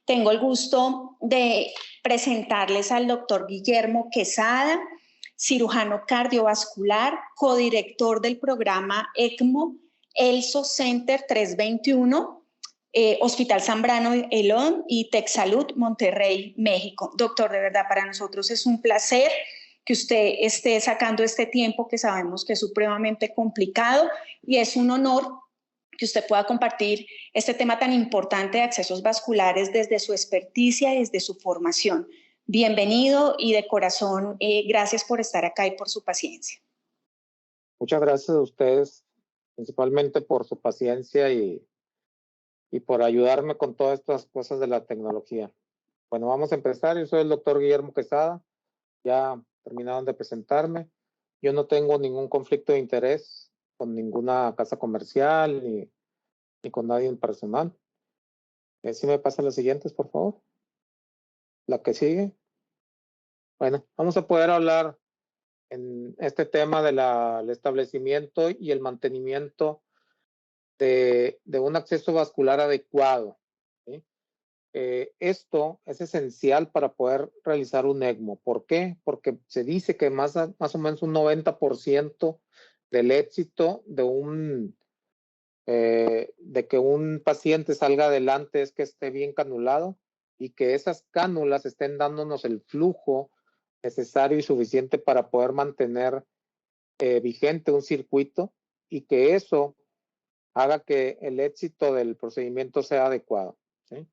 Tengo el gusto de presentarles al doctor Guillermo Quesada, cirujano cardiovascular, codirector del programa ECMO ELSO Center 321, Hospital Zambrano Elón y TechSalud Monterrey, México. Doctor, de verdad, para nosotros es un placer que usted esté sacando este tiempo que sabemos que es supremamente complicado y es un honor que usted pueda compartir este tema tan importante de accesos vasculares desde su experticia y desde su formación. Bienvenido y de corazón, gracias por estar acá y por su paciencia. Muchas gracias a ustedes, principalmente por su paciencia y por ayudarme con todas estas cosas de la tecnología. Bueno, vamos a empezar. Yo soy el doctor Guillermo Quesada. Ya terminaron de presentarme. Yo no tengo ningún conflicto de interés con ninguna casa comercial ni con nadie en personal. ¿Sí me pasan las siguientes, por favor? La que sigue. Bueno, vamos a poder hablar en este tema del establecimiento y el mantenimiento de un acceso vascular adecuado. ¿Sí? Esto es esencial para poder realizar un ECMO. ¿Por qué? Porque se dice que más o menos un 90% del éxito de que un paciente salga adelante es que esté bien canulado y que esas cánulas estén dándonos el flujo necesario y suficiente para poder mantener vigente un circuito y que eso haga que el éxito del procedimiento sea adecuado. ¿Sí?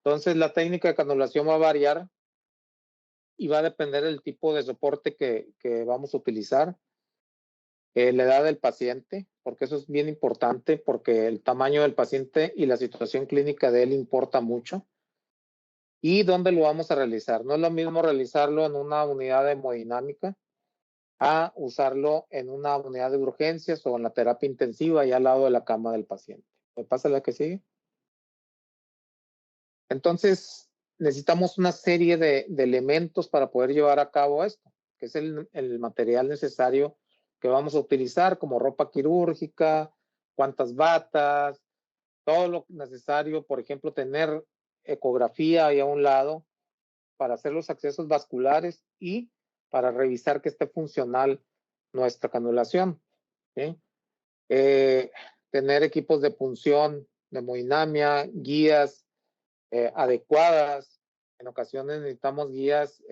Entonces, la técnica de canulación va a variar y va a depender del tipo de soporte que vamos a utilizar, la edad del paciente, porque eso es bien importante, porque el tamaño del paciente y la situación clínica de él importa mucho, y dónde lo vamos a realizar. No es lo mismo realizarlo en una unidad de hemodinámica a usarlo en una unidad de urgencias o en la terapia intensiva y al lado de la cama del paciente. ¿Me pasa la que sigue? Entonces, necesitamos una serie de elementos para poder llevar a cabo esto, que es el material necesario que vamos a utilizar, como ropa quirúrgica, cuántas batas, todo lo necesario, por ejemplo, tener ecografía ahí a un lado para hacer los accesos vasculares y para revisar que esté funcional nuestra canulación. ¿Sí? Tener equipos de punción, de hemodinamia, guías adecuadas. En ocasiones necesitamos guías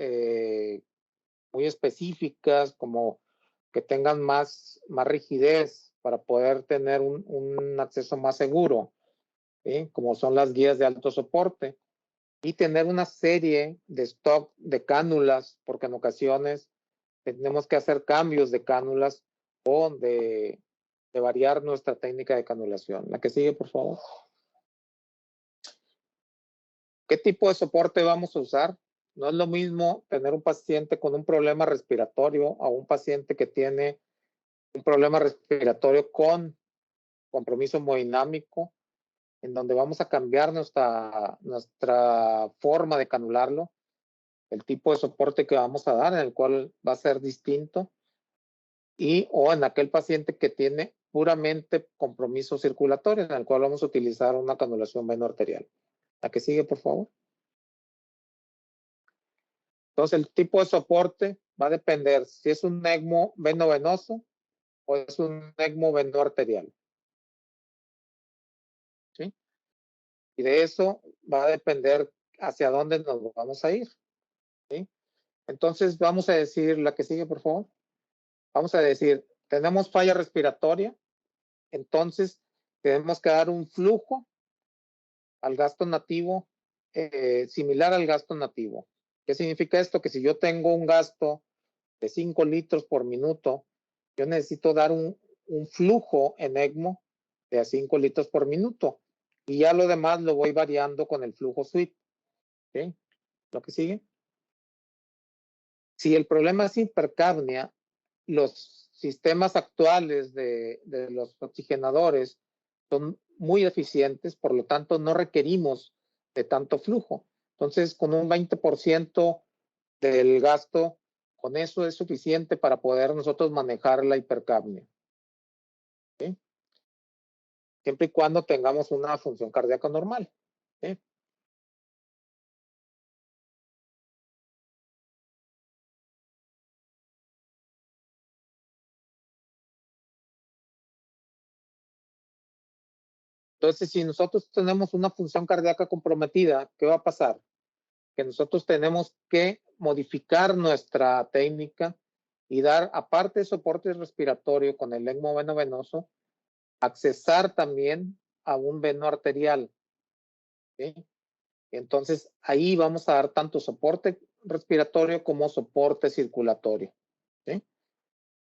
muy específicas, como que tengan más rigidez para poder tener un acceso más seguro, ¿sí? Como son las guías de alto soporte. Y tener una serie de stock de cánulas, porque en ocasiones tenemos que hacer cambios de cánulas o de variar nuestra técnica de canulación. La que sigue, por favor. ¿Qué tipo de soporte vamos a usar? No es lo mismo tener un paciente con un problema respiratorio a un paciente que tiene un problema respiratorio con compromiso hemodinámico, en donde vamos a cambiar nuestra forma de canularlo, el tipo de soporte que vamos a dar, en el cual va a ser distinto, o en aquel paciente que tiene puramente compromiso circulatorio, en el cual vamos a utilizar una canulación veno arterial. La que sigue, por favor. Entonces, el tipo de soporte va a depender si es un ECMO veno-venoso o es un ECMO veno-arterial. ¿Sí? Y de eso va a depender hacia dónde nos vamos a ir. ¿Sí? Entonces, vamos a decir, la que sigue, por favor. Vamos a decir, tenemos falla respiratoria, entonces tenemos que dar un flujo al gasto nativo similar al gasto nativo. ¿Qué significa esto? Que si yo tengo un gasto de 5 litros por minuto, yo necesito dar un flujo en ECMO de a 5 litros por minuto. Y ya lo demás lo voy variando con el flujo suite. ¿Sí? Lo que sigue. Si el problema es hipercapnia, los sistemas actuales de los oxigenadores son muy eficientes, por lo tanto no requerimos de tanto flujo. Entonces, con un 20% del gasto, con eso es suficiente para poder nosotros manejar la hipercapnia. ¿Sí? Siempre y cuando tengamos una función cardíaca normal. ¿Sí? Entonces, si nosotros tenemos una función cardíaca comprometida, ¿qué va a pasar? Que nosotros tenemos que modificar nuestra técnica y dar, aparte de soporte respiratorio con el ECMO veno-venoso, accesar también a un veno arterial. ¿Sí? Entonces, ahí vamos a dar tanto soporte respiratorio como soporte circulatorio. ¿Sí?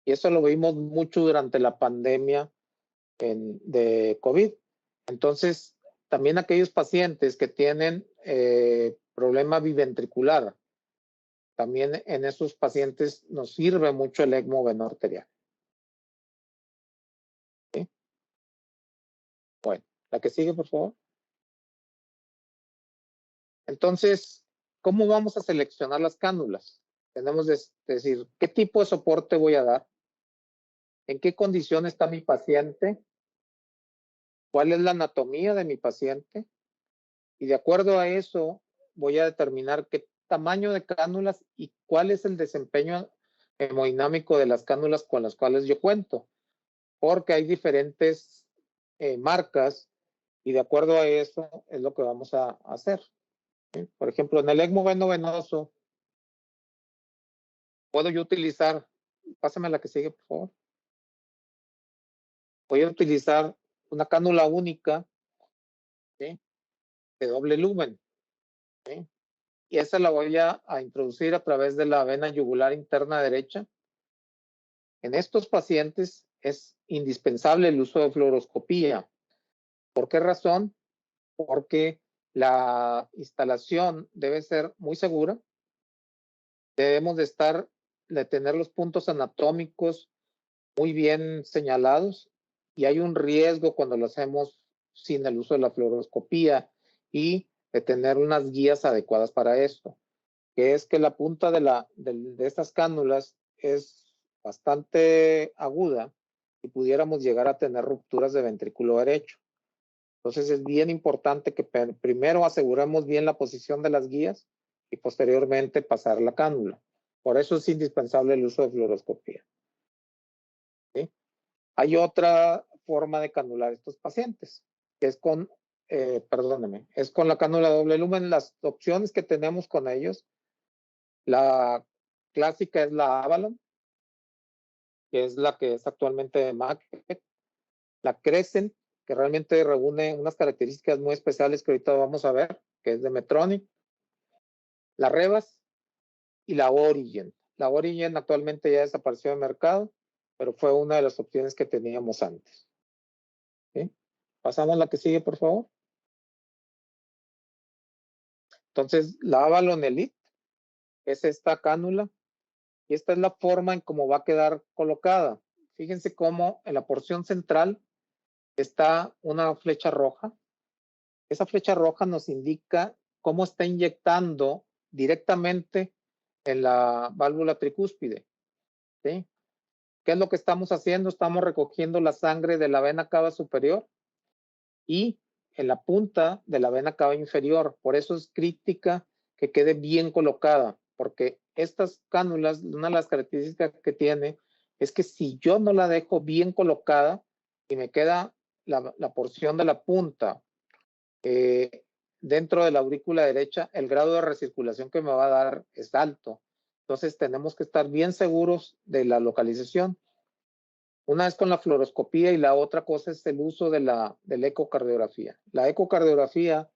Y eso lo vimos mucho durante la pandemia de COVID. Entonces, también aquellos pacientes que tienen problema biventricular, también en esos pacientes nos sirve mucho el ECMO veno arterial. ¿Sí? Bueno, la que sigue, por favor. Entonces, ¿cómo vamos a seleccionar las cánulas? Tenemos que decir, ¿qué tipo de soporte voy a dar? ¿En qué condición está mi paciente? ¿Cuál es la anatomía de mi paciente? Y de acuerdo a eso, voy a determinar qué tamaño de cánulas y cuál es el desempeño hemodinámico de las cánulas con las cuales yo cuento. Porque hay diferentes marcas y de acuerdo a eso es lo que vamos a hacer. ¿Sí? Por ejemplo, en el ECMO veno-venoso, puedo yo utilizar, pásame la que sigue, por favor. Voy a utilizar una cánula única, ¿sí? De doble lumen, ¿sí? Y esa la voy a introducir a través de la vena yugular interna derecha. En estos pacientes es indispensable el uso de fluoroscopía. ¿Por qué razón? Porque la instalación debe ser muy segura. Debemos de tener los puntos anatómicos muy bien señalados y hay un riesgo cuando lo hacemos sin el uso de la fluoroscopía y de tener unas guías adecuadas para esto, que es que la punta de estas cánulas es bastante aguda y pudiéramos llegar a tener rupturas de ventrículo derecho. Entonces es bien importante que primero aseguremos bien la posición de las guías y posteriormente pasar la cánula. Por eso es indispensable el uso de fluoroscopía. ¿Sí? Hay otra forma de canular estos pacientes, que es con, perdóneme, es con la cánula doble lumen. Las opciones que tenemos con ellos, la clásica es la Avalon, que es la que es actualmente de market, la Crescent, que realmente reúne unas características muy especiales que ahorita vamos a ver, que es de Medtronic, la Revas y la Origin. La Origin actualmente ya desapareció del mercado, pero fue una de las opciones que teníamos antes. ¿Sí? Pasamos a la que sigue, por favor. Entonces, la Avalon Elite es esta cánula y esta es la forma en cómo va a quedar colocada. Fíjense cómo en la porción central está una flecha roja. Esa flecha roja nos indica cómo está inyectando directamente en la válvula tricúspide. ¿Sí? ¿Qué es lo que estamos haciendo? Estamos recogiendo la sangre de la vena cava superior y en la punta de la vena cava inferior. Por eso es crítica que quede bien colocada, porque estas cánulas, una de las características que tiene es que si yo no la dejo bien colocada y me queda la porción de la punta dentro de la aurícula derecha, el grado de recirculación que me va a dar es alto. Entonces tenemos que estar bien seguros de la localización. Una es con la fluoroscopía y la otra cosa es el uso de la ecocardiografía. La ecocardiografía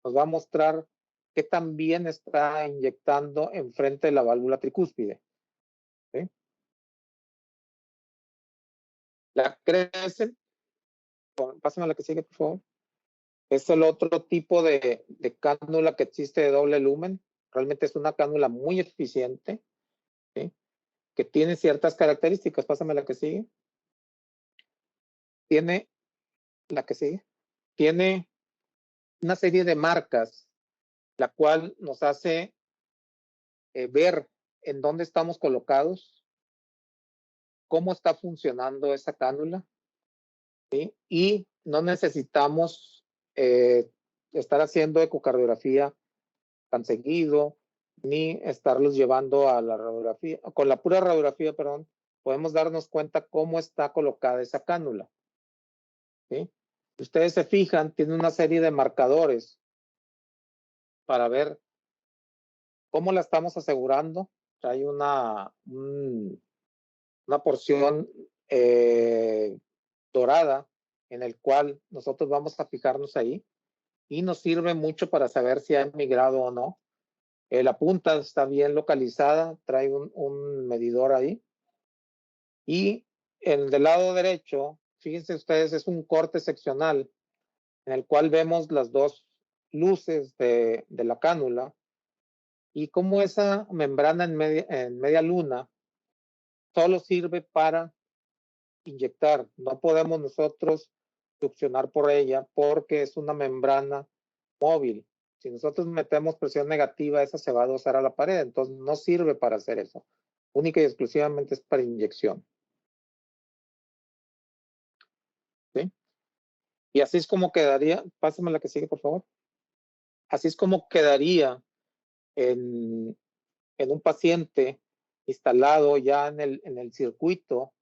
nos va a mostrar qué tan bien está inyectando enfrente de la válvula tricúspide. ¿Sí? La Crescent, pásame a la que sigue, por favor. Es el otro tipo de cánula que existe de doble lumen. Realmente es una cánula muy eficiente, ¿sí? Que tiene ciertas características. Pásame la que sigue. Tiene la que sigue. Tiene una serie de marcas, la cual nos hace ver en dónde estamos colocados, cómo está funcionando esa cánula, ¿sí? Y no necesitamos estar haciendo ecocardiografía tan seguido, ni estarlos llevando a la radiografía. Con la pura radiografía, perdón, podemos darnos cuenta cómo está colocada esa cánula. ¿Sí? Si ustedes se fijan, tiene una serie de marcadores para ver cómo la estamos asegurando. Hay una porción dorada en el cual nosotros vamos a fijarnos ahí y nos sirve mucho para saber si ha migrado o no. La punta está bien localizada, trae un medidor ahí. Y del lado derecho, fíjense ustedes, es un corte seccional en el cual vemos las dos luces de la cánula y cómo esa membrana en media luna solo sirve para inyectar. No podemos nosotros succionar por ella porque es una membrana móvil. Si nosotros metemos presión negativa, esa se va a dosar a la pared, entonces no sirve para hacer eso. Única y exclusivamente es para inyección. ¿Sí? Y así es como quedaría, pásame la que sigue, por favor. Así es como quedaría en un paciente instalado ya en el circuito.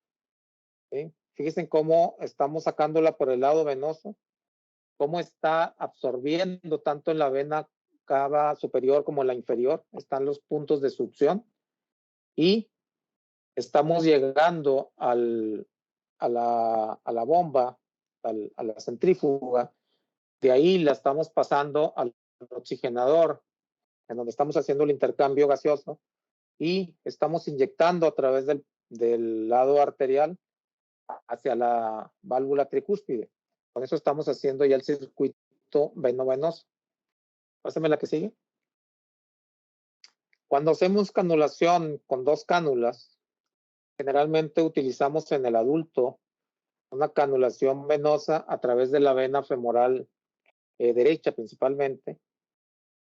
¿Sí? Fíjense cómo estamos sacándola por el lado venoso, cómo está absorbiendo tanto en la vena cava superior como en la inferior. Están los puntos de succión y estamos llegando a la bomba, a la centrífuga. De ahí la estamos pasando al oxigenador, en donde estamos haciendo el intercambio gaseoso y estamos inyectando a través del lado arterial hacia la válvula tricúspide. Con eso estamos haciendo ya el circuito veno-venoso. Pásame la que sigue. Cuando hacemos canulación con dos cánulas, generalmente utilizamos en el adulto una canulación venosa a través de la vena femoral derecha principalmente.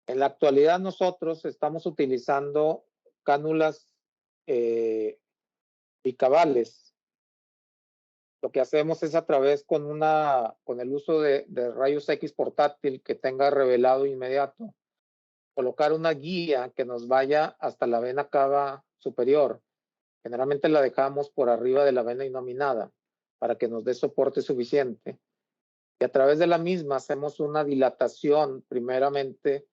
En la actualidad nosotros estamos utilizando cánulas bicavales. Lo que hacemos es a través con el uso de rayos X portátil que tenga revelado inmediato, colocar una guía que nos vaya hasta la vena cava superior. Generalmente la dejamos por arriba de la vena innominada para que nos dé soporte suficiente. Y a través de la misma hacemos una dilatación primeramente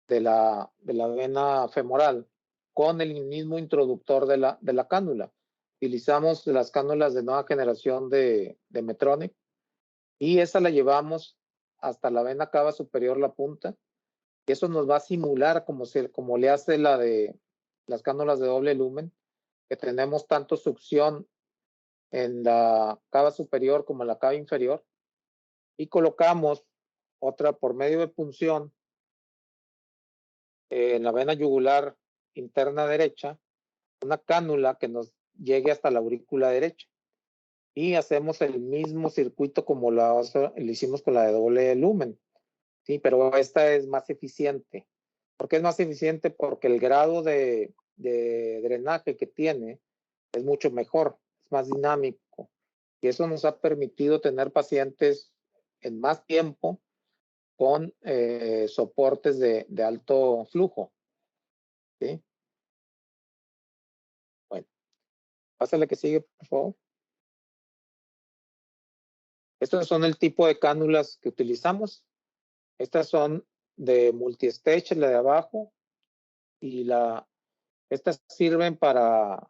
de la vena femoral con el mismo introductor de la cánula. Utilizamos las cánulas de nueva generación de Medtronic y esa la llevamos hasta la vena cava superior, la punta, y eso nos va a simular como le hace la de las cánulas de doble lumen, que tenemos tanto succión en la cava superior como en la cava inferior, y colocamos otra por medio de punción en la vena yugular interna derecha, una cánula que nos llegue hasta la aurícula derecha. Y hacemos el mismo circuito como lo hicimos con la de doble lumen. Sí, pero esta es más eficiente. ¿Por qué es más eficiente? Porque el grado de drenaje que tiene es mucho mejor, es más dinámico. Y eso nos ha permitido tener pacientes en más tiempo con soportes de alto flujo. ¿Sí? Bueno, pásale que sigue, por favor. Estos son el tipo de cánulas que utilizamos. Estas son de multi-stage, la de abajo, y estas sirven para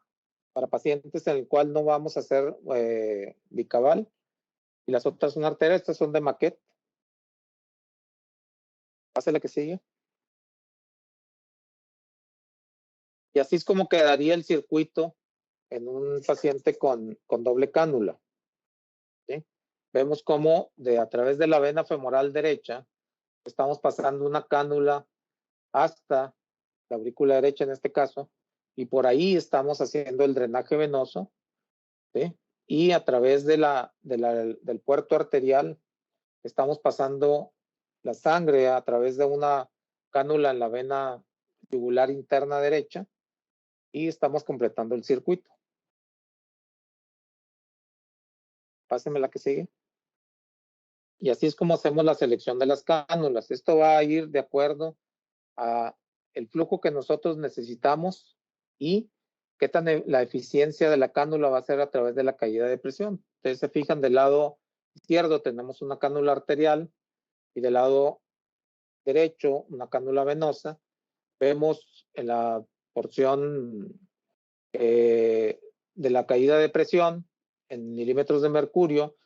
pacientes en el cual no vamos a hacer bicaval, y las otras son arterias. Estas son de maquet. Pase la que sigue. Y así es como quedaría el circuito en un paciente con doble cánula. ¿Sí? Vemos cómo a través de la vena femoral derecha estamos pasando una cánula hasta la aurícula derecha en este caso, y por ahí estamos haciendo el drenaje venoso, ¿sí? Y a través del puerto arterial estamos pasando la sangre a través de una cánula en la vena yugular interna derecha y estamos completando el circuito. Páseme la que sigue. Y así es como hacemos la selección de las cánulas. Esto va a ir de acuerdo a el flujo que nosotros necesitamos y qué tan la eficiencia de la cánula va a ser a través de la caída de presión. Ustedes se fijan del lado izquierdo tenemos una cánula arterial y del lado derecho una cánula venosa. Vemos en la porción de la caída de presión en milímetros de mercurio,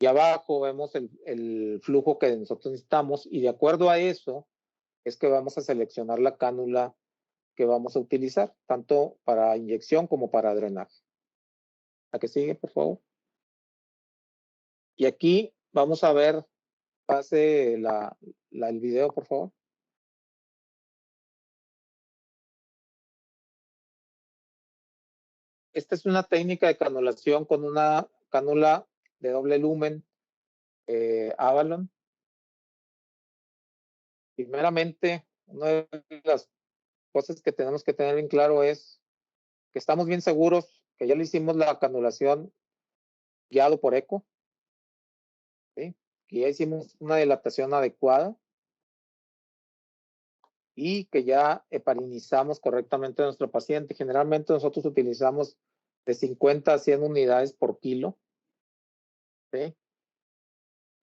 y abajo vemos el flujo que nosotros necesitamos, y de acuerdo a eso es que vamos a seleccionar la cánula que vamos a utilizar, tanto para inyección como para drenaje. ¿La que sigue, por favor? Y aquí vamos a ver, pase el video, por favor. Esta es una técnica de canulación con una cánula de doble lumen Avalon. Primeramente, una de las cosas que tenemos que tener en claro es que estamos bien seguros que ya le hicimos la canulación guiado por eco, ¿sí? Que ya hicimos una dilatación adecuada y que ya heparinizamos correctamente a nuestro paciente. Generalmente nosotros utilizamos de 50 a 100 unidades por kilo, ¿sí?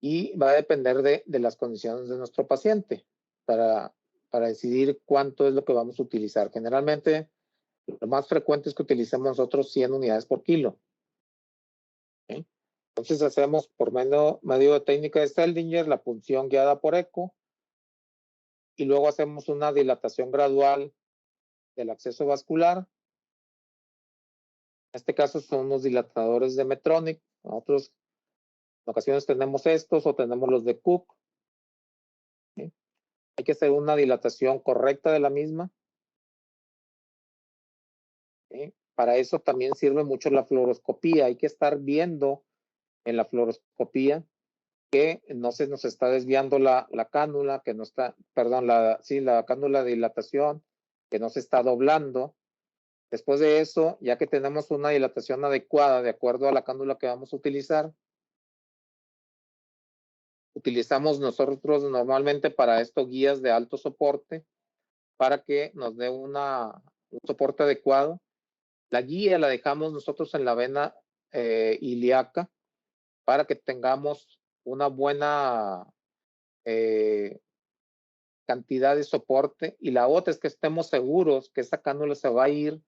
Y va a depender de las condiciones de nuestro paciente para decidir cuánto es lo que vamos a utilizar. Generalmente, lo más frecuente es que utilicemos nosotros 100 unidades por kilo, ¿sí? Entonces hacemos por medio de técnica de Seldinger la punción guiada por eco, y luego hacemos una dilatación gradual del acceso vascular. En este caso son los dilatadores de Medtronic. Nosotros en ocasiones tenemos estos o tenemos los de Cook, ¿sí? Hay que hacer una dilatación correcta de la misma, ¿sí? Para eso también sirve mucho la fluoroscopía. Hay que estar viendo en la fluoroscopía que no se nos está desviando la cánula, que no está, perdón, la cánula de dilatación, que no se está doblando. Después de eso, ya que tenemos una dilatación adecuada de acuerdo a la cánula que vamos a utilizar, utilizamos nosotros normalmente para esto guías de alto soporte para que nos dé un soporte adecuado. La guía la dejamos nosotros en la vena ilíaca para que tengamos una buena cantidad de soporte, y la otra es que estemos seguros que esa cánula se va a ir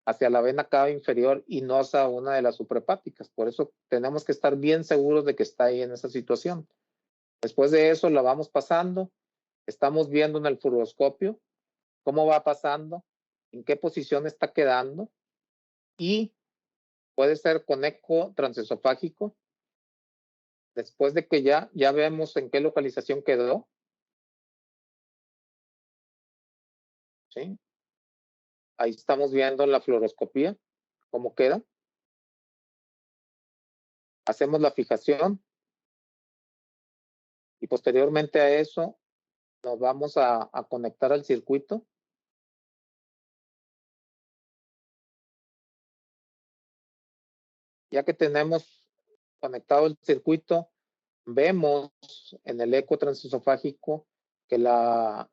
hacia la vena cava inferior y no hacia una de las suprahepáticas. Por eso tenemos que estar bien seguros de que está ahí en esa situación. Después de eso la vamos pasando, estamos viendo en el fluoroscopio cómo va pasando, en qué posición está quedando, y puede ser con eco transesofágico. Después de que ya vemos en qué localización quedó, ¿sí? Ahí estamos viendo en la fluoroscopía cómo queda. Hacemos la fijación y posteriormente a eso nos vamos a conectar al circuito. Ya que tenemos conectado el circuito, vemos en el eco transesofágico que la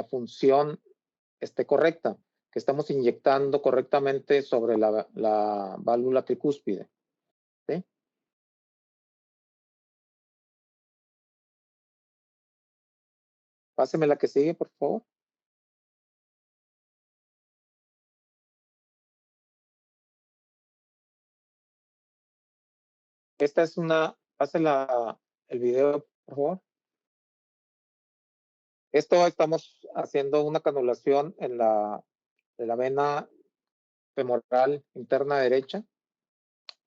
función esté correcta, que estamos inyectando correctamente sobre la válvula tricúspide, ¿sí? Páseme la que sigue, por favor. Esta es pásela el video, por favor. Esto estamos haciendo una canulación de la vena femoral interna derecha,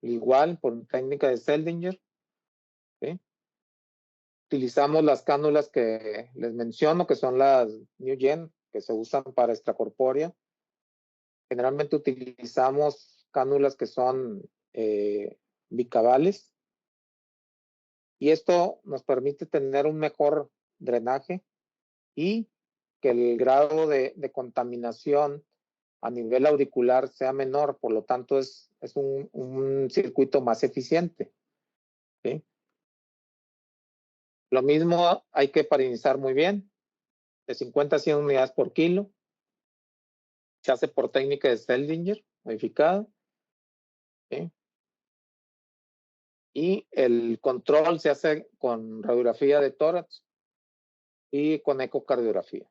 igual por técnica de Seldinger, ¿sí? Utilizamos las cánulas que les menciono, que son las New Gen, que se usan para extracorpórea. Generalmente utilizamos cánulas que son bicavales, y esto nos permite tener un mejor drenaje y que el grado de contaminación a nivel auricular sea menor, por lo tanto es un circuito más eficiente, ¿sí? Lo mismo hay que heparinizar muy bien, de 50 a 100 unidades por kilo. Se hace por técnica de Seldinger modificada, ¿sí? Y el control se hace con radiografía de tórax y con ecocardiografía.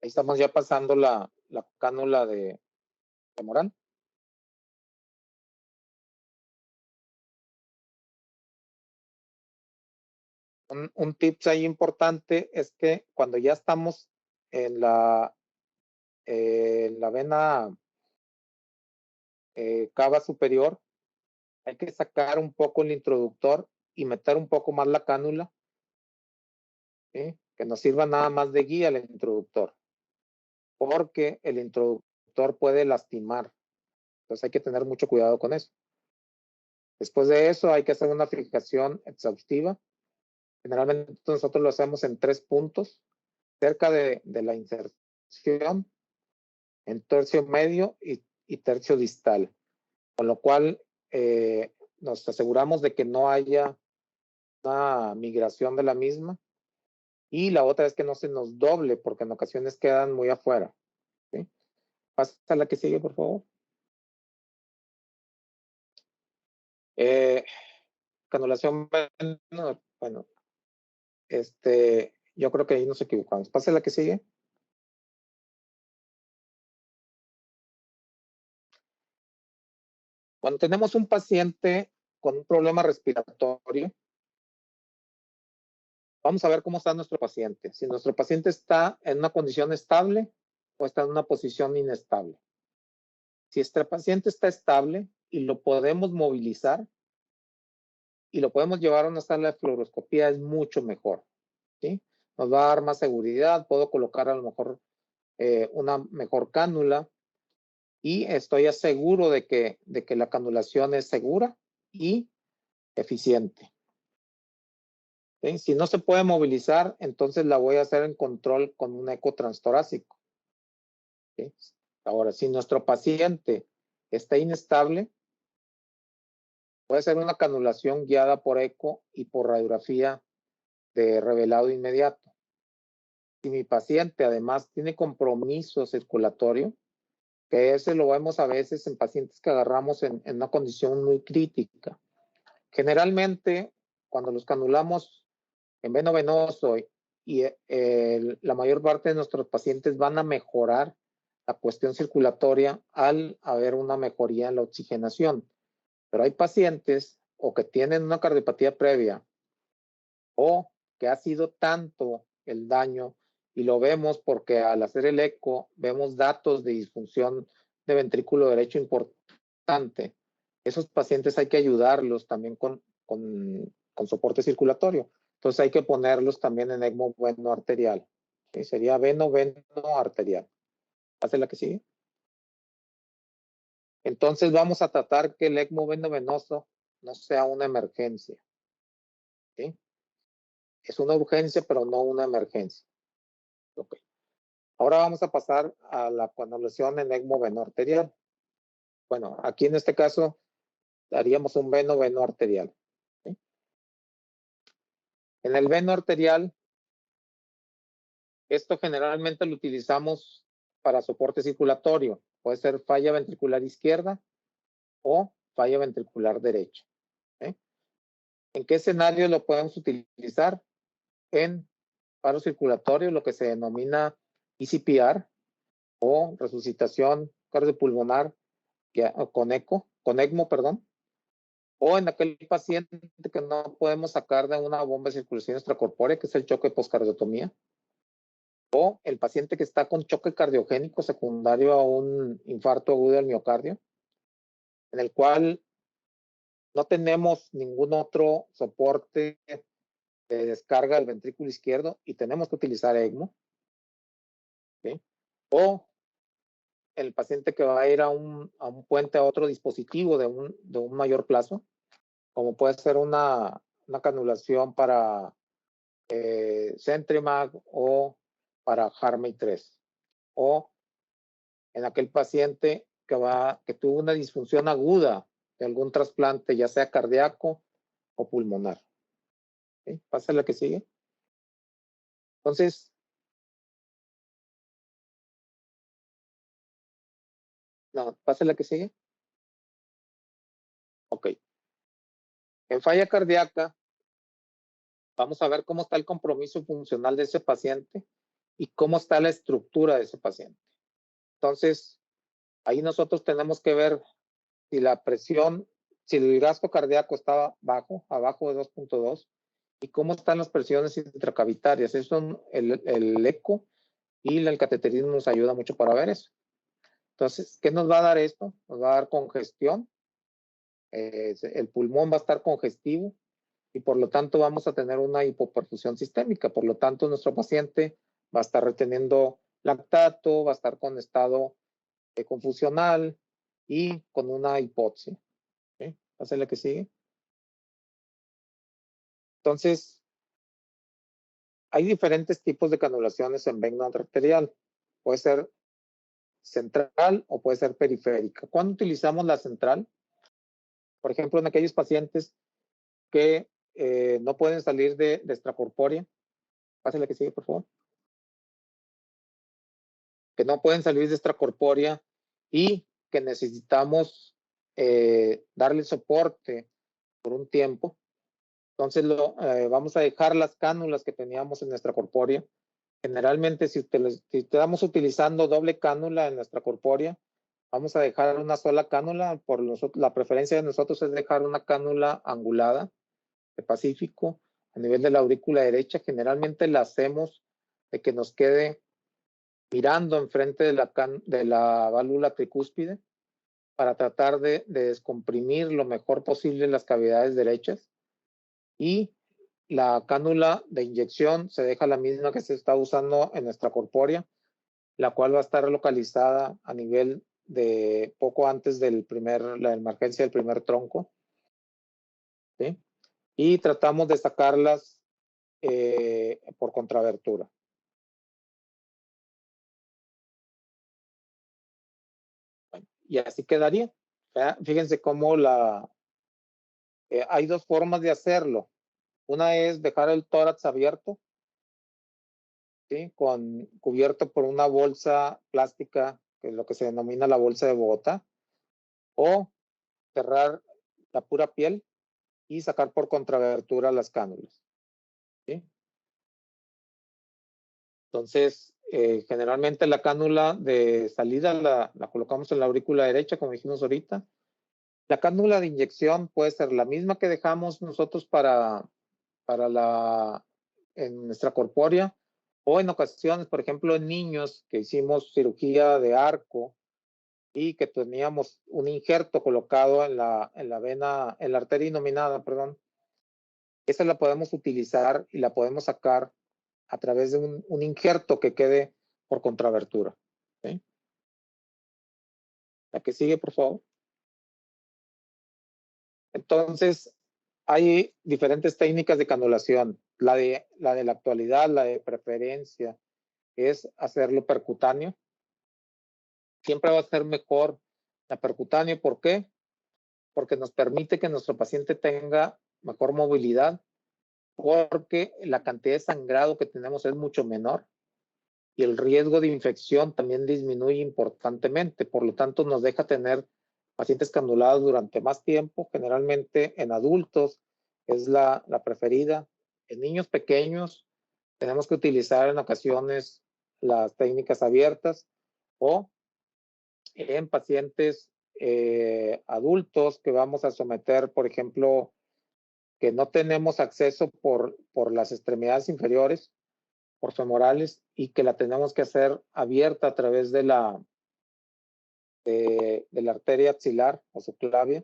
Ahí estamos ya pasando la cánula de Morán. Un tips ahí importante es que cuando ya estamos en la vena cava superior, hay que sacar un poco el introductor y meter un poco más la cánula, ¿sí? Que nos sirva nada más de guía el introductor, porque el introductor puede lastimar. Entonces hay que tener mucho cuidado con eso. Después de eso hay que hacer una fijación exhaustiva. Generalmente nosotros lo hacemos en 3 puntos, cerca de la inserción, en tercio medio y tercio distal. Con lo cual nos aseguramos de que no haya una migración de la misma. Y la otra es que no se nos doble, porque en ocasiones quedan muy afuera. ¿Sí? Pasa a la que sigue, por favor. Canulación, bueno, yo creo que ahí nos equivocamos. Pasa a la que sigue. Cuando tenemos un paciente con un problema respiratorio, vamos a ver cómo está nuestro paciente. Si nuestro paciente está en una condición estable o está en una posición inestable. Si este paciente está estable y lo podemos movilizar y lo podemos llevar a una sala de fluoroscopía, es mucho mejor. ¿Sí? Nos va a dar más seguridad, puedo colocar a lo mejor una mejor cánula y estoy seguro de que la canulación es segura y eficiente. ¿Sí? Si no se puede movilizar, entonces la voy a hacer en control con un eco transtorácico. ¿Sí? Ahora, si nuestro paciente está inestable, puede ser una canulación guiada por eco y por radiografía de revelado inmediato. Si mi paciente además tiene compromiso circulatorio, que ese lo vemos a veces en pacientes que agarramos en una condición muy crítica. Generalmente, cuando los canulamos en veno venoso y la mayor parte de nuestros pacientes van a mejorar la cuestión circulatoria al haber una mejoría en la oxigenación. Pero hay pacientes o que tienen una cardiopatía previa o que ha sido tanto el daño y lo vemos porque al hacer el eco vemos datos de disfunción de ventrículo derecho importante. Esos pacientes hay que ayudarlos también con soporte circulatorio. Entonces hay que ponerlos también en ECMO veno arterial. ¿Sí? Sería veno arterial. ¿Hace la que sigue? Entonces vamos a tratar que el ECMO venoso no sea una emergencia. ¿Sí? Es una urgencia, pero no una emergencia. Okay. Ahora vamos a pasar a la canulación en ECMO veno arterial. Bueno, aquí en este caso haríamos un veno arterial. ¿Sí? En el veno arterial, esto generalmente lo utilizamos para soporte circulatorio. Puede ser falla ventricular izquierda o falla ventricular derecha. ¿Sí? ¿En qué escenario lo podemos utilizar? En paro circulatorio, lo que se denomina ECPR o resucitación cardiopulmonar con ECMO, perdón, o en aquel paciente que no podemos sacar de una bomba de circulación extracorpórea, que es el choque poscardiotomía, o el paciente que está con choque cardiogénico secundario a un infarto agudo del miocardio, en el cual no tenemos ningún otro soporte de descarga del ventrículo izquierdo y tenemos que utilizar ECMO. ¿Sí? O el paciente que va a ir a un puente a otro dispositivo de un mayor plazo, como puede ser una canulación para Centrimag o para Harmony 3, o en aquel paciente que tuvo una disfunción aguda de algún trasplante, ya sea cardíaco o pulmonar. ¿Sí? Pasa la que sigue. Entonces, no, pasa la que sigue. Ok. En falla cardíaca, vamos a ver cómo está el compromiso funcional de ese paciente y cómo está la estructura de ese paciente. Entonces, ahí nosotros tenemos que ver si la presión, si el gasto cardíaco estaba bajo, abajo de 2.2, y cómo están las presiones intracavitarias. Eso, el eco y el cateterismo nos ayuda mucho para ver eso. Entonces, ¿qué nos va a dar esto? Nos va a dar congestión, el pulmón va a estar congestivo y por lo tanto vamos a tener una hipoperfusión sistémica. Por lo tanto, nuestro paciente va a estar reteniendo lactato, va a estar con estado confusional y con una hipoxia. ¿Sí? Pasa la que sigue. Entonces, hay diferentes tipos de canulaciones en vena arterial. Puede ser central o puede ser periférica. ¿Cuándo utilizamos la central? Por ejemplo, en aquellos pacientes que no pueden salir de extracorpórea. Pásale que sigue, por favor. Que no pueden salir de extracorpórea y que necesitamos darle soporte por un tiempo. Entonces vamos a dejar las cánulas que teníamos en nuestra corpórea. Generalmente, si estamos utilizando doble cánula en nuestra corpórea, vamos a dejar una sola cánula. La preferencia de nosotros es dejar una cánula angulada de Pacífico a nivel de la aurícula derecha. Generalmente la hacemos de que nos quede mirando enfrente de la válvula tricúspide para tratar de descomprimir lo mejor posible las cavidades derechas. Y la cánula de inyección se deja la misma que se está usando en nuestra corpórea, la cual va a estar localizada a nivel de poco antes la emergencia del primer tronco. ¿Sí? Y tratamos de sacarlas por contrabertura. Bueno, y así quedaría. Fíjense cómo hay dos formas de hacerlo. Una es dejar el tórax abierto, ¿sí? Cubierto por una bolsa plástica, que es lo que se denomina la bolsa de Bogotá, o cerrar la pura piel y sacar por contrabertura las cánulas. ¿Sí? Entonces, generalmente la cánula de salida la colocamos en la aurícula derecha, como dijimos ahorita. La cánula de inyección puede ser la misma que dejamos nosotros en nuestra corpórea, o en ocasiones, por ejemplo, en niños que hicimos cirugía de arco y que teníamos un injerto colocado en la vena, en la arteria inominada, perdón. Esa la podemos utilizar y la podemos sacar a través de un injerto que quede por contrabertura. ¿Sí? La que sigue, por favor. Entonces, hay diferentes técnicas de canulación. La de la actualidad, la de preferencia, es hacerlo percutáneo. Siempre va a ser mejor la percutáneo. ¿Por qué? Porque nos permite que nuestro paciente tenga mejor movilidad, porque la cantidad de sangrado que tenemos es mucho menor y el riesgo de infección también disminuye importantemente. Por lo tanto, nos deja tener pacientes canulados durante más tiempo. Generalmente en adultos es la preferida. En niños pequeños tenemos que utilizar en ocasiones las técnicas abiertas, o en pacientes adultos que vamos a someter, por ejemplo, que no tenemos acceso por las extremidades inferiores, por femorales, y que la tenemos que hacer abierta a través de la arteria axilar o subclavia,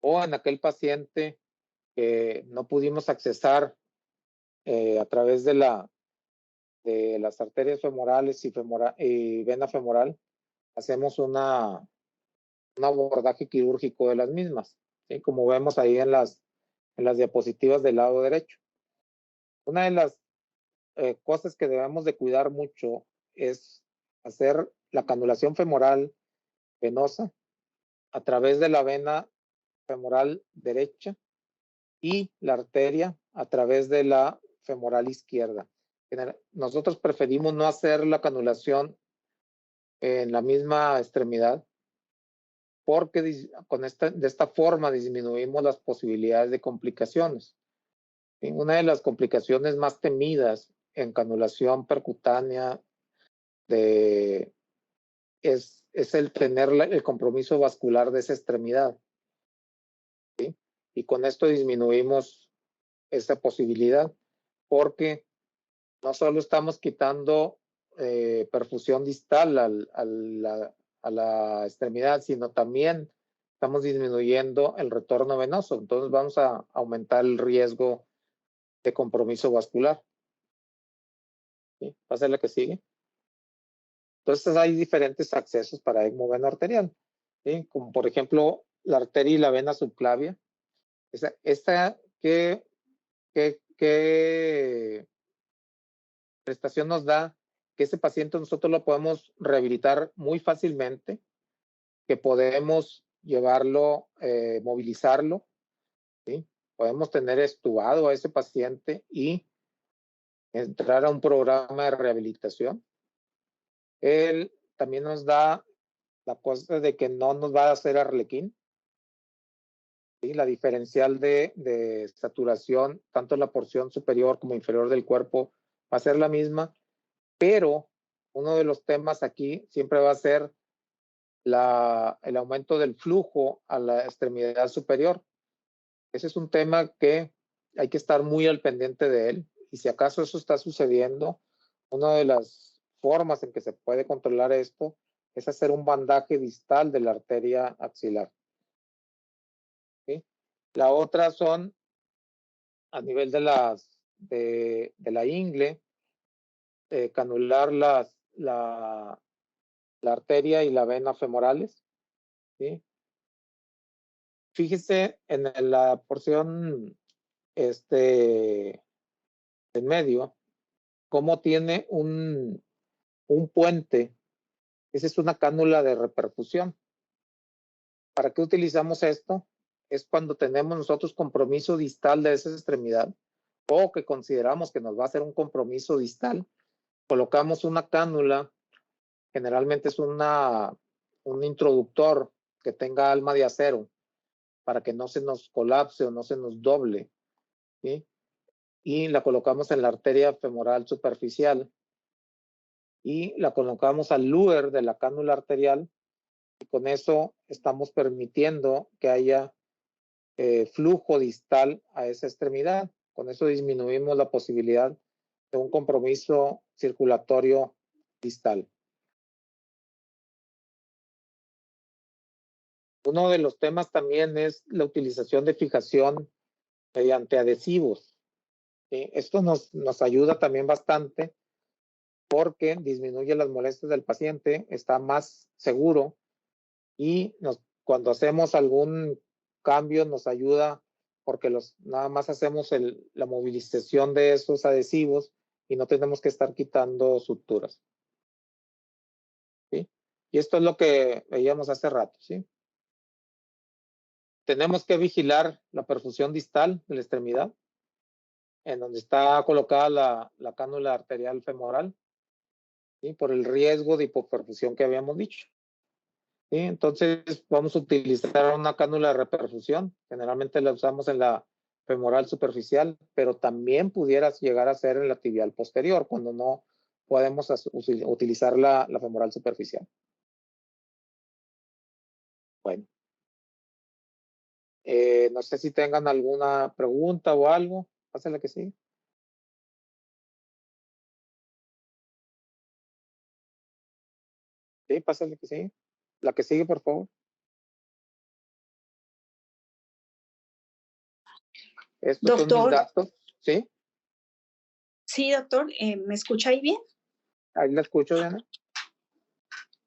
o en aquel paciente que no pudimos accesar a través de las arterias femorales y vena femoral, hacemos un abordaje quirúrgico de las mismas. ¿sí? Como vemos ahí en las diapositivas del lado derecho. Una de las cosas que debemos de cuidar mucho es hacer la canulación femoral venosa a través de la vena femoral derecha y la arteria a través de la femoral izquierda. Nosotros preferimos no hacer la canulación en la misma extremidad porque de esta forma disminuimos las posibilidades de complicaciones. Una de las complicaciones más temidas en canulación percutánea es el tener el compromiso vascular de esa extremidad, ¿sí? Y con esto disminuimos esa posibilidad porque no solo estamos quitando perfusión distal a la extremidad, sino también estamos disminuyendo el retorno venoso. Entonces vamos a aumentar el riesgo de compromiso vascular. ¿Sí? Pasa la que sigue. Entonces hay diferentes accesos para ECMO veno arterial, ¿sí? Como por ejemplo la arteria y la vena subclavia. ¿Qué prestación nos da? Que ese paciente nosotros lo podemos rehabilitar muy fácilmente, que podemos llevarlo, movilizarlo, ¿sí? Podemos tener estubado a ese paciente y entrar a un programa de rehabilitación. Él también nos da la cosa de que no nos va a hacer arlequín, ¿sí? La diferencial de saturación, tanto en la porción superior como inferior del cuerpo, va a ser la misma, pero uno de los temas aquí siempre va a ser el aumento del flujo a la extremidad superior. Ese es un tema que hay que estar muy al pendiente de él, y si acaso eso está sucediendo, una de las formas en que se puede controlar esto es hacer un bandaje distal de la arteria axilar, ¿sí? La otra son a nivel de la ingle, canular la arteria y la vena femorales, ¿sí? Fíjese en la porción en medio, cómo tiene un puente. Esa es una cánula de reperfusión. ¿Para qué utilizamos esto? Es cuando tenemos nosotros compromiso distal de esa extremidad o que consideramos que nos va a hacer un compromiso distal. Colocamos una cánula, generalmente es un introductor que tenga alma de acero para que no se nos colapse o no se nos doble, ¿sí? Y la colocamos en la arteria femoral superficial y la colocamos al lugar de la cánula arterial, y con eso estamos permitiendo que haya flujo distal a esa extremidad. Con eso disminuimos la posibilidad de un compromiso circulatorio distal. Uno de los temas también es la utilización de fijación mediante adhesivos. Esto nos ayuda también bastante porque disminuye las molestias del paciente, está más seguro y cuando hacemos algún cambio nos ayuda porque nada más hacemos la movilización de esos adhesivos y no tenemos que estar quitando suturas, ¿sí? Y esto es lo que veíamos hace rato, ¿sí? Tenemos que vigilar la perfusión distal de la extremidad, en donde está colocada la cánula arterial femoral, ¿sí? Por el riesgo de hipoperfusión que habíamos dicho. ¿Sí? Entonces vamos a utilizar una cánula de reperfusión. Generalmente la usamos en la femoral superficial, pero también pudieras llegar a ser en la tibial posterior cuando no podemos utilizar la femoral superficial. Bueno, no sé si tengan alguna pregunta o algo. Pásenla que sí. Sí, pásenla que sí. La que sigue, por favor. Estos son mis datos. ¿Sí? Sí, doctor. ¿Me escucha ahí bien? Ahí la escucho, Diana.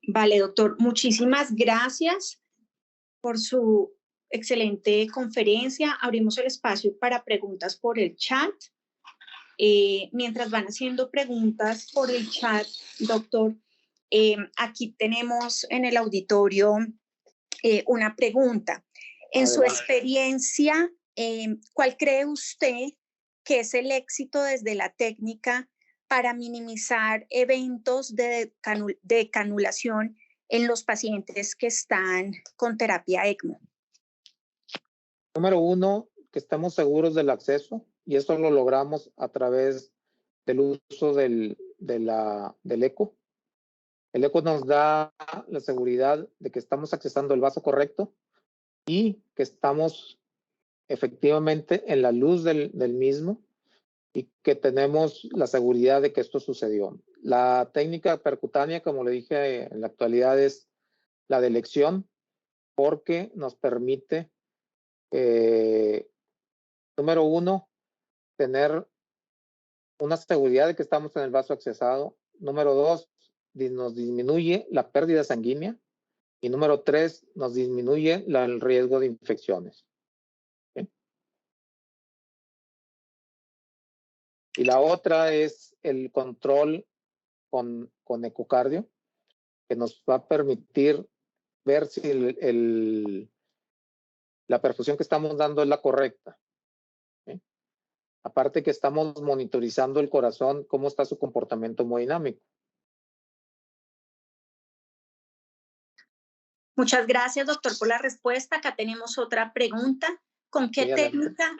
Vale, doctor. Muchísimas gracias por su excelente conferencia. Abrimos el espacio para preguntas por el chat. Mientras van haciendo preguntas por el chat, doctor, aquí tenemos en el auditorio una pregunta. En su experiencia, ¿cuál cree usted que es el éxito desde la técnica para minimizar eventos de canulación en los pacientes que están con terapia ECMO? Número uno, que estamos seguros del acceso, y esto lo logramos a través del uso del eco. El eco nos da la seguridad de que estamos accesando el vaso correcto y que estamos efectivamente en la luz del mismo y que tenemos la seguridad de que esto sucedió. La técnica percutánea, como le dije, en la actualidad es la de elección, porque nos permite, número uno, tener una seguridad de que estamos en el vaso accesado. Número dos, nos disminuye la pérdida sanguínea. Y número tres, nos disminuye el riesgo de infecciones. ¿Sí? Y la otra es el control con ecocardio, que nos va a permitir ver si la perfusión que estamos dando es la correcta. ¿Sí? Aparte que estamos monitorizando el corazón, cómo está su comportamiento hemodinámico. Muchas gracias, doctor, por la respuesta. Acá tenemos otra pregunta. ¿Con qué técnica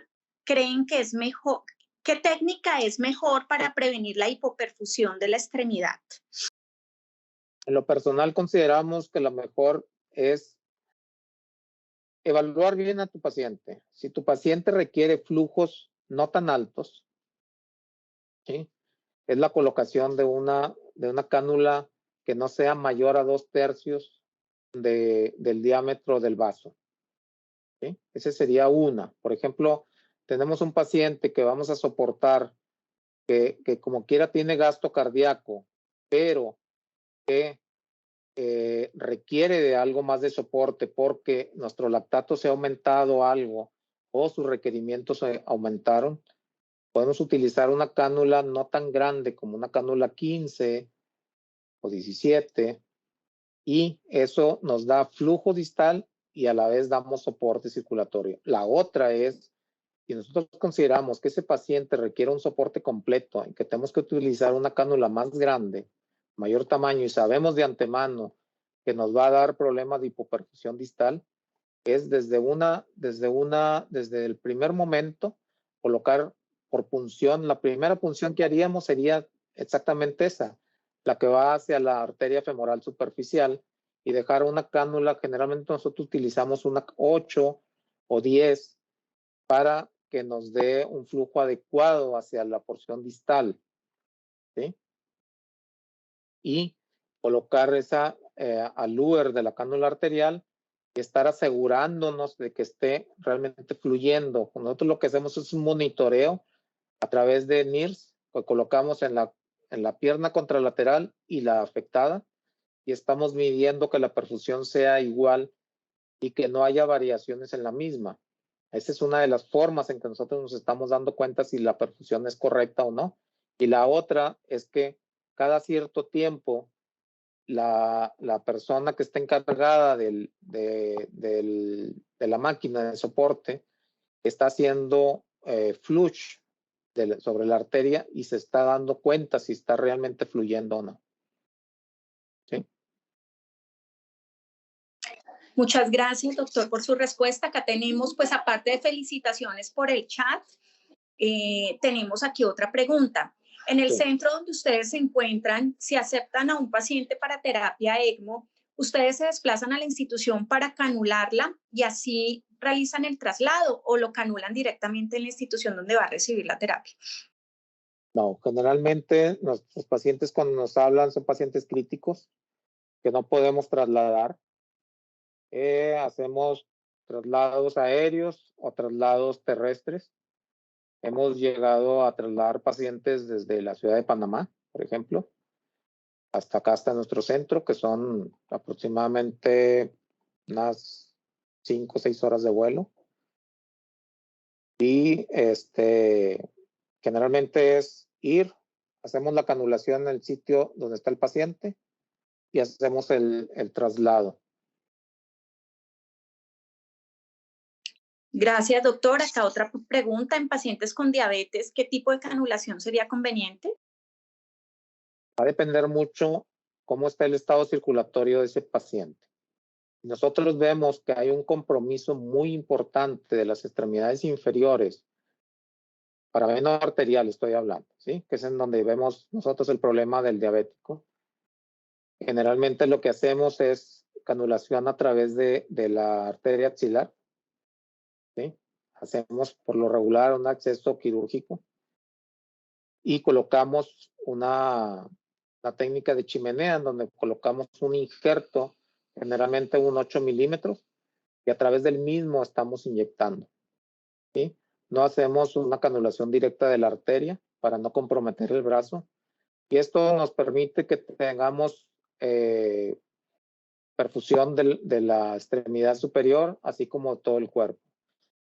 creen que es mejor? ¿Qué técnica es mejor para prevenir la hipoperfusión de la extremidad? En lo personal consideramos que lo mejor es evaluar bien a tu paciente. Si tu paciente requiere flujos no tan altos, ¿sí?, es la colocación de una cánula que no sea mayor a 2/3 del diámetro del vaso. ¿Sí? Ese sería una. Por ejemplo, tenemos un paciente que vamos a soportar que como quiera tiene gasto cardíaco, pero que requiere de algo más de soporte porque nuestro lactato se ha aumentado algo o sus requerimientos aumentaron. Podemos utilizar una cánula no tan grande como una cánula 15 o 17 y eso nos da flujo distal y a la vez damos soporte circulatorio. La otra es, si nosotros consideramos que ese paciente requiere un soporte completo y que tenemos que utilizar una cánula más grande, mayor tamaño y sabemos de antemano que nos va a dar problemas de hipoperfusión distal, es desde el primer momento colocar por punción. La primera punción que haríamos sería exactamente esa, la que va hacia la arteria femoral superficial y dejar una cánula. Generalmente nosotros utilizamos una 8 o 10 para que nos dé un flujo adecuado hacia la porción distal, ¿sí? Y colocar esa alúer de la cánula arterial y estar asegurándonos de que esté realmente fluyendo. Nosotros lo que hacemos es un monitoreo a través de NIRS, que colocamos en la pierna contralateral y la afectada, y estamos midiendo que la perfusión sea igual y que no haya variaciones en la misma. Esa es una de las formas en que nosotros nos estamos dando cuenta si la perfusión es correcta o no. Y la otra es que cada cierto tiempo la persona que está encargada de la máquina de soporte está haciendo flush sobre la arteria y se está dando cuenta si está realmente fluyendo o no. ¿Sí? Muchas gracias, doctor, por su respuesta. Acá tenemos, pues aparte de felicitaciones por el chat, tenemos aquí otra pregunta. En el centro donde ustedes se encuentran, si aceptan a un paciente para terapia ECMO, ¿ustedes se desplazan a la institución para canularla y así realizan el traslado o lo canulan directamente en la institución donde va a recibir la terapia? No, generalmente los pacientes cuando nos hablan son pacientes críticos que no podemos trasladar. Hacemos traslados aéreos o traslados terrestres. Hemos llegado a trasladar pacientes desde la ciudad de Panamá, por ejemplo, hasta acá, hasta nuestro centro, que son aproximadamente unas 5 o 6 horas de vuelo. Y generalmente es ir, hacemos la canulación en el sitio donde está el paciente y hacemos el traslado. Gracias, doctor. Acá otra pregunta. En pacientes con diabetes, ¿qué tipo de canulación sería conveniente? Va a depender mucho cómo está el estado circulatorio de ese paciente. Nosotros vemos que hay un compromiso muy importante de las extremidades inferiores, para veno arterial estoy hablando, ¿sí? Que es en donde vemos nosotros el problema del diabético. Generalmente lo que hacemos es canulación a través de la arteria axilar, ¿sí? Hacemos por lo regular un acceso quirúrgico y colocamos una técnica de chimenea en donde colocamos un injerto, generalmente un 8 milímetros, y a través del mismo estamos inyectando, ¿sí? No hacemos una canulación directa de la arteria para no comprometer el brazo, y esto nos permite que tengamos perfusión de la extremidad superior, así como todo el cuerpo.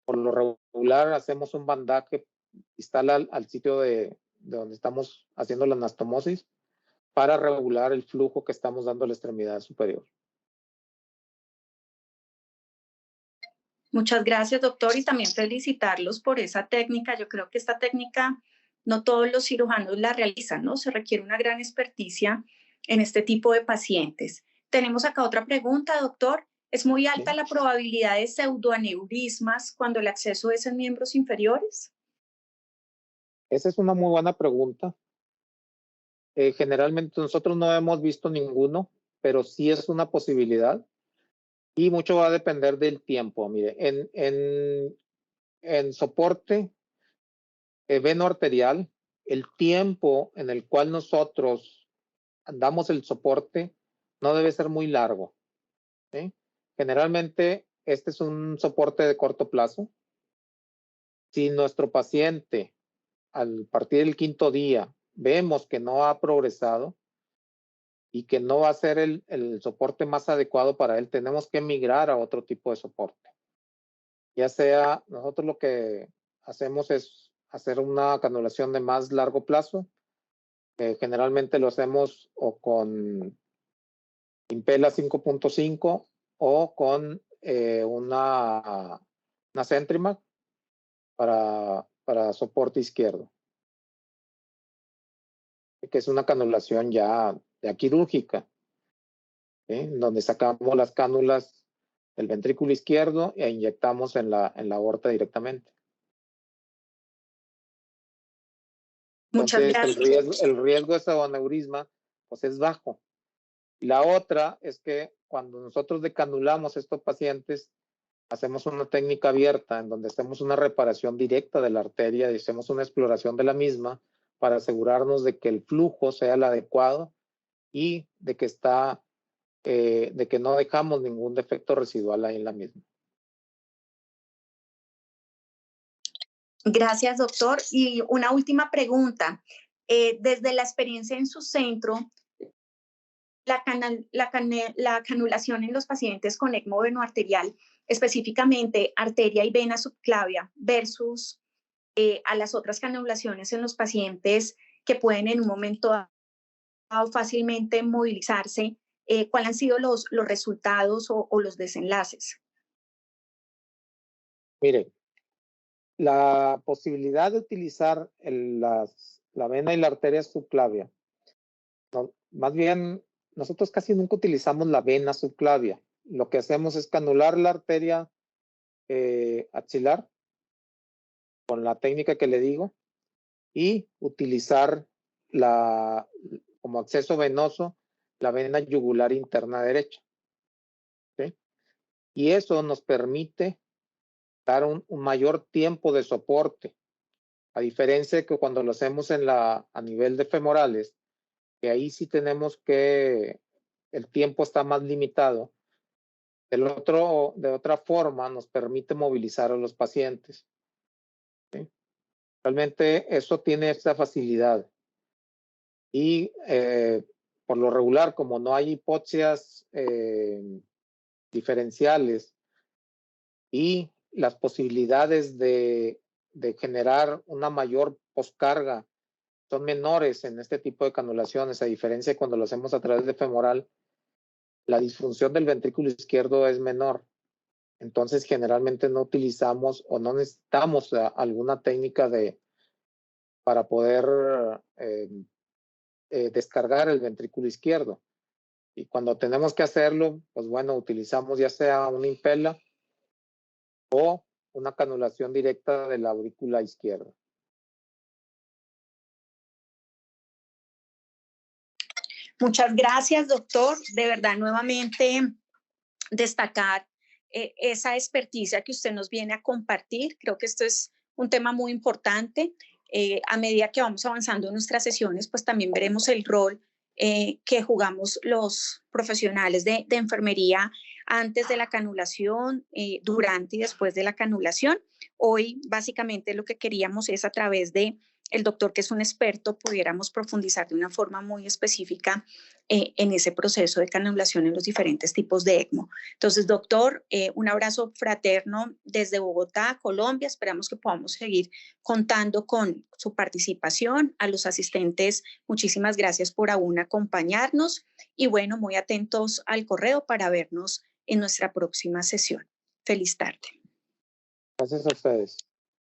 Por lo regular hacemos un bandaje distal al sitio de donde estamos haciendo la anastomosis para regular el flujo que estamos dando a la extremidad superior. Muchas gracias, doctor, y también felicitarlos por esa técnica. Yo creo que esta técnica no todos los cirujanos la realizan, ¿no? Se requiere una gran experticia en este tipo de pacientes. Tenemos acá otra pregunta, doctor. ¿Es muy alta la probabilidad de pseudoaneurismas cuando el acceso es en miembros inferiores? Esa es una muy buena pregunta. Generalmente nosotros no hemos visto ninguno, pero sí es una posibilidad y mucho va a depender del tiempo. Mire, en soporte veno arterial, el tiempo en el cual nosotros damos el soporte no debe ser muy largo, ¿sí? Generalmente este es un soporte de corto plazo. Si nuestro paciente al partir del 5.º día vemos que no ha progresado y que no va a ser el soporte más adecuado para él, tenemos que migrar a otro tipo de soporte. Ya sea, nosotros lo que hacemos es hacer una canulación de más largo plazo. Generalmente lo hacemos o con Impella 5.5 o con una Centrimac para soporte izquierdo, que es una canulación ya quirúrgica, ¿sí? Donde sacamos las cánulas del ventrículo izquierdo e inyectamos en la aorta directamente. Muchas Entonces, gracias. el riesgo de pseudoaneurisma pues es bajo. Y la otra es que cuando nosotros decanulamos a estos pacientes, hacemos una técnica abierta en donde hacemos una reparación directa de la arteria y hacemos una exploración de la misma para asegurarnos de que el flujo sea el adecuado y de que no dejamos ningún defecto residual ahí en la misma. Gracias, doctor. Y una última pregunta. Desde la experiencia en su centro, la canulación en los pacientes con ECMO venoarterial, específicamente arteria y vena subclavia, versus a las otras canulaciones en los pacientes que pueden en un momento dado fácilmente movilizarse, ¿cuáles han sido los resultados o los desenlaces? Mire, la posibilidad de utilizar la vena y la arteria subclavia, no, más bien nosotros casi nunca utilizamos la vena subclavia. Lo que hacemos es canular la arteria axilar con la técnica que le digo y utilizar como acceso venoso la vena yugular interna derecha, ¿sí? Y eso nos permite dar un mayor tiempo de soporte, a diferencia de que cuando lo hacemos a nivel de femorales, que ahí sí tenemos que el tiempo está más limitado. De otra forma nos permite movilizar a los pacientes, ¿sí? Realmente eso tiene esta facilidad. Y por lo regular, como no hay hipoxias diferenciales y las posibilidades de generar una mayor poscarga son menores en este tipo de canulaciones, a diferencia de cuando lo hacemos a través de femoral, la disfunción del ventrículo izquierdo es menor. Entonces, generalmente no utilizamos o no necesitamos alguna técnica para poder descargar el ventrículo izquierdo. Y cuando tenemos que hacerlo, pues bueno, utilizamos ya sea una impela o una canulación directa de la aurícula izquierda. Muchas gracias, doctor. De verdad, nuevamente destacar esa experticia que usted nos viene a compartir. Creo que esto es un tema muy importante. A medida que vamos avanzando en nuestras sesiones, pues también veremos el rol que jugamos los profesionales de enfermería antes de la canulación, durante y después de la canulación. Hoy, básicamente, lo que queríamos es a través de el doctor, que es un experto, pudiéramos profundizar de una forma muy específica en ese proceso de canulación en los diferentes tipos de ECMO. Entonces, doctor, un abrazo fraterno desde Bogotá, Colombia. Esperamos que podamos seguir contando con su participación. A los asistentes, muchísimas gracias por aún acompañarnos y bueno, muy atentos al correo para vernos en nuestra próxima sesión. Feliz tarde. Gracias a ustedes.